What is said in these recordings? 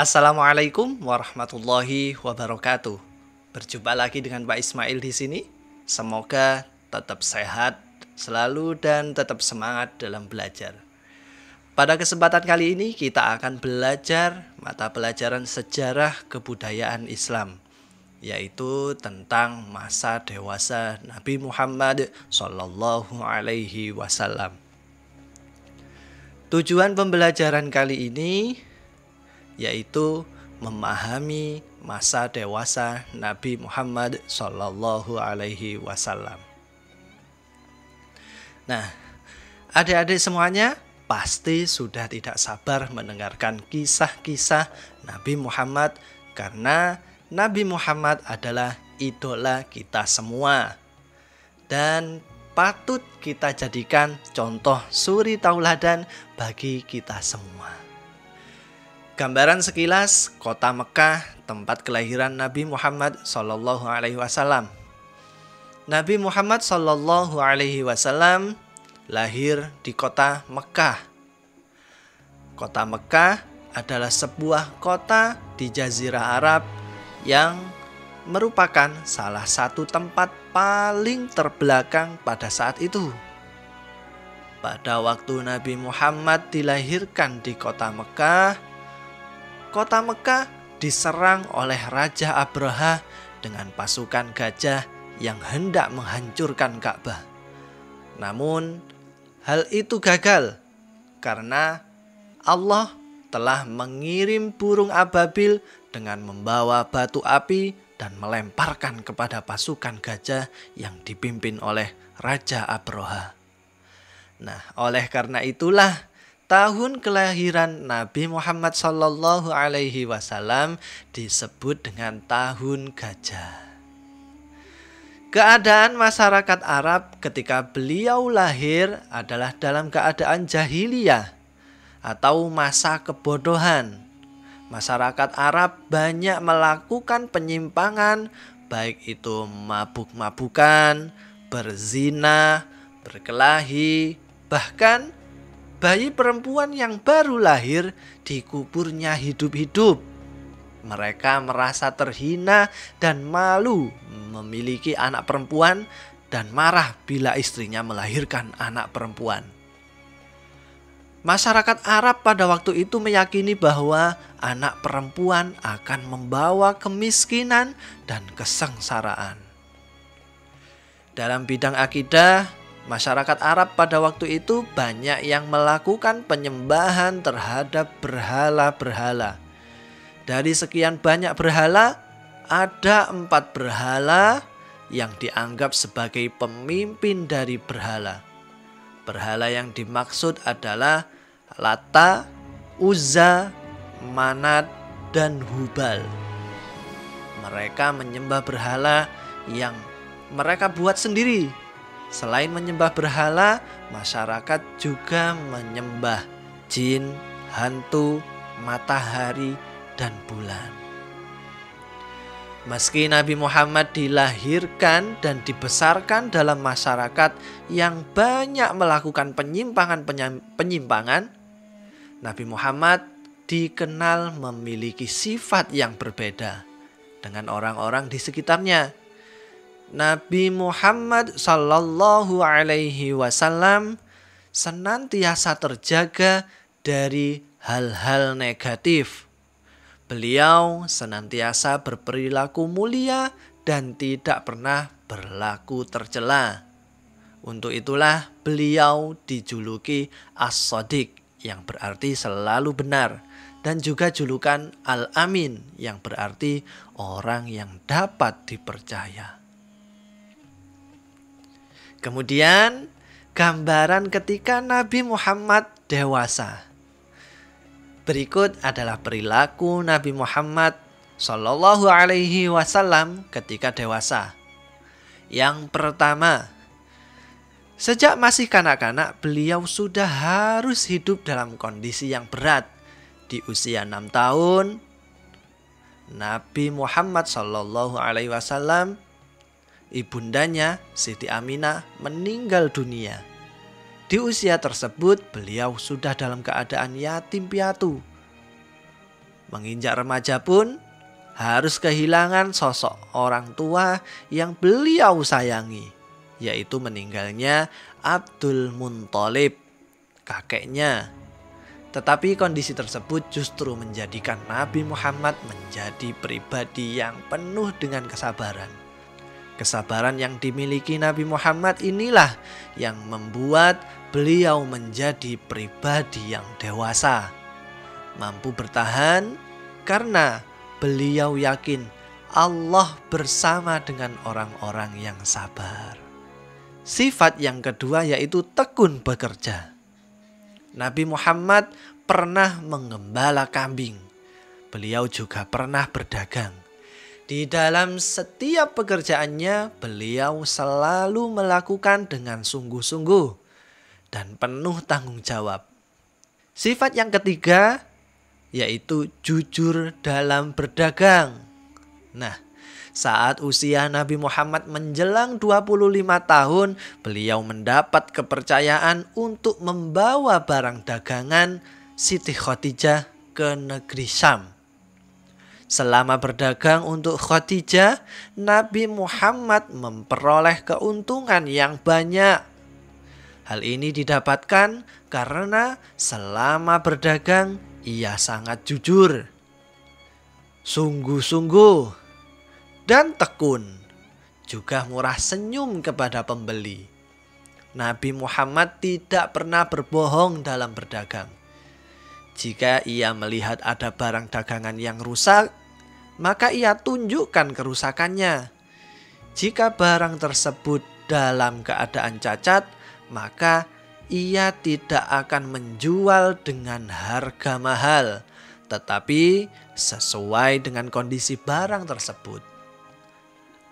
Assalamualaikum warahmatullahi wabarakatuh. Berjumpa lagi dengan Pak Ismail di sini. Semoga tetap sehat selalu dan tetap semangat dalam belajar. Pada kesempatan kali ini kita akan belajar mata pelajaran sejarah kebudayaan Islam, yaitu tentang masa dewasa Nabi Muhammad Sallallahu Alaihi Wasallam. Tujuan pembelajaran kali ini yaitu memahami masa dewasa Nabi Muhammad Sallallahu Alaihi Wasallam. Nah, adik-adik semuanya pasti sudah tidak sabar mendengarkan kisah-kisah Nabi Muhammad, karena Nabi Muhammad adalah idola kita semua dan patut kita jadikan contoh suri tauladan bagi kita semua. Gambaran sekilas kota Mekah, tempat kelahiran Nabi Muhammad Sallallahu Alaihi Wasallam. Nabi Muhammad Sallallahu Alaihi Wasallam lahir di kota Mekah. Kota Mekah adalah sebuah kota di Jazirah Arab yang merupakan salah satu tempat paling terbelakang pada saat itu. Pada waktu Nabi Muhammad dilahirkan di kota Mekah diserang oleh Raja Abraha dengan pasukan gajah yang hendak menghancurkan Ka'bah. Namun, hal itu gagal karena Allah telah mengirim burung ababil dengan membawa batu api dan melemparkan kepada pasukan gajah yang dipimpin oleh Raja Abraha. Nah, oleh karena itulah tahun kelahiran Nabi Muhammad Sallallahu Alaihi Wasallam disebut dengan tahun gajah. Keadaan masyarakat Arab ketika beliau lahir adalah dalam keadaan jahiliyah atau masa kebodohan. Masyarakat Arab banyak melakukan penyimpangan, baik itu mabuk-mabukan, berzina, berkelahi, bahkan bayi perempuan yang baru lahir dikuburnya hidup-hidup. Mereka merasa terhina dan malu memiliki anak perempuan dan marah bila istrinya melahirkan anak perempuan. Masyarakat Arab pada waktu itu meyakini bahwa anak perempuan akan membawa kemiskinan dan kesengsaraan. Dalam bidang akidah, masyarakat Arab pada waktu itu banyak yang melakukan penyembahan terhadap berhala-berhala. Dari sekian banyak berhala, ada 4 berhala yang dianggap sebagai pemimpin dari berhala. Berhala yang dimaksud adalah Lata, Uzza, Manat, dan Hubal. Mereka menyembah berhala yang mereka buat sendiri. Selain menyembah berhala, masyarakat juga menyembah jin, hantu, matahari, dan bulan. Meski Nabi Muhammad dilahirkan dan dibesarkan dalam masyarakat yang banyak melakukan penyimpangan, Nabi Muhammad dikenal memiliki sifat yang berbeda dengan orang-orang di sekitarnya. Nabi Muhammad Sallallahu Alaihi Wasallam senantiasa terjaga dari hal-hal negatif. Beliau senantiasa berperilaku mulia dan tidak pernah berlaku tercela. Untuk itulah beliau dijuluki As-Shadiq, yang berarti selalu benar, dan juga julukan Al-Amin, yang berarti orang yang dapat dipercaya. Kemudian, gambaran ketika Nabi Muhammad dewasa. Berikut adalah perilaku Nabi Muhammad Sallallahu Alaihi Wasallam ketika dewasa. Yang pertama, sejak masih kanak-kanak, beliau sudah harus hidup dalam kondisi yang berat. Di usia 6 tahun, Nabi Muhammad Sallallahu Alaihi Wasallam, ibundanya Siti Aminah, meninggal dunia. Di usia tersebut beliau sudah dalam keadaan yatim piatu. Menginjak remaja pun harus kehilangan sosok orang tua yang beliau sayangi, yaitu meninggalnya Abdul Muthalib, kakeknya. Tetapi kondisi tersebut justru menjadikan Nabi Muhammad menjadi pribadi yang penuh dengan kesabaran. Kesabaran yang dimiliki Nabi Muhammad inilah yang membuat beliau menjadi pribadi yang dewasa, mampu bertahan karena beliau yakin Allah bersama dengan orang-orang yang sabar. Sifat yang kedua yaitu tekun bekerja. Nabi Muhammad pernah menggembala kambing. Beliau juga pernah berdagang. Di dalam setiap pekerjaannya, beliau selalu melakukan dengan sungguh-sungguh dan penuh tanggung jawab. Sifat yang ketiga yaitu jujur dalam berdagang. Nah, saat usia Nabi Muhammad menjelang 25 tahun, beliau mendapat kepercayaan untuk membawa barang dagangan Siti Khadijah ke negeri Syam. Selama berdagang untuk Khadijah, Nabi Muhammad memperoleh keuntungan yang banyak. Hal ini didapatkan karena selama berdagang ia sangat jujur, sungguh-sungguh, dan tekun. Juga murah senyum kepada pembeli. Nabi Muhammad tidak pernah berbohong dalam berdagang. Jika ia melihat ada barang dagangan yang rusak, maka ia tunjukkan kerusakannya. Jika barang tersebut dalam keadaan cacat, maka ia tidak akan menjual dengan harga mahal, tetapi sesuai dengan kondisi barang tersebut.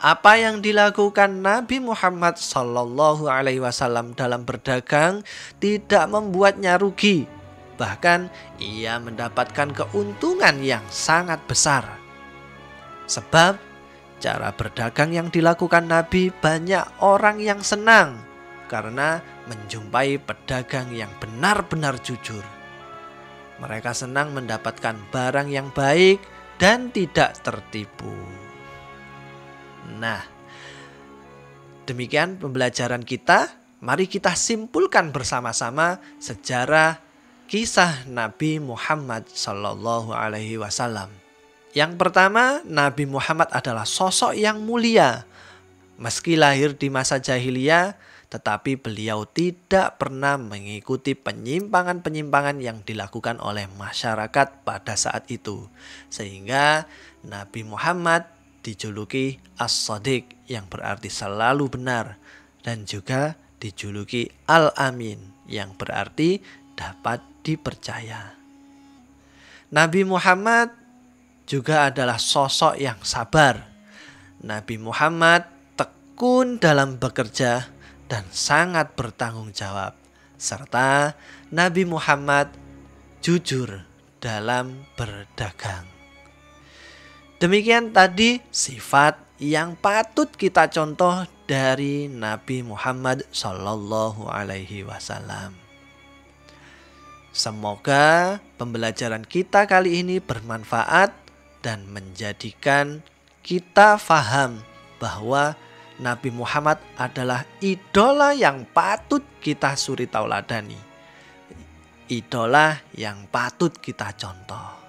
Apa yang dilakukan Nabi Muhammad SAW dalam berdagang tidak membuatnya rugi. Bahkan ia mendapatkan keuntungan yang sangat besar. Sebab cara berdagang yang dilakukan Nabi banyak orang yang senang karena menjumpai pedagang yang benar-benar jujur. Mereka senang mendapatkan barang yang baik dan tidak tertipu. Nah, demikian pembelajaran kita. Mari kita simpulkan bersama-sama sejarah kisah Nabi Muhammad SAW. Yang pertama, Nabi Muhammad adalah sosok yang mulia. Meski lahir di masa jahiliyah, tetapi beliau tidak pernah mengikuti penyimpangan-penyimpangan yang dilakukan oleh masyarakat pada saat itu. Sehingga Nabi Muhammad dijuluki As-Shadiq, yang berarti selalu benar, dan juga dijuluki Al-Amin, yang berarti dapat dipercaya. Nabi Muhammad juga adalah sosok yang sabar. Nabi Muhammad tekun dalam bekerja dan sangat bertanggung jawab. Serta Nabi Muhammad jujur dalam berdagang. Demikian tadi sifat yang patut kita contoh dari Nabi Muhammad SAW. Semoga pembelajaran kita kali ini bermanfaat dan menjadikan kita faham bahwa Nabi Muhammad adalah idola yang patut kita suri tauladani. Idola yang patut kita contoh.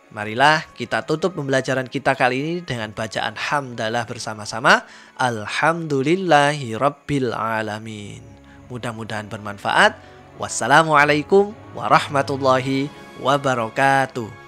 Marilah kita tutup pembelajaran kita kali ini dengan bacaan hamdalah bersama-sama. Alhamdulillahi Rabbil Alamin. Mudah-mudahan bermanfaat. Wassalamualaikum warahmatullahi wabarakatuh.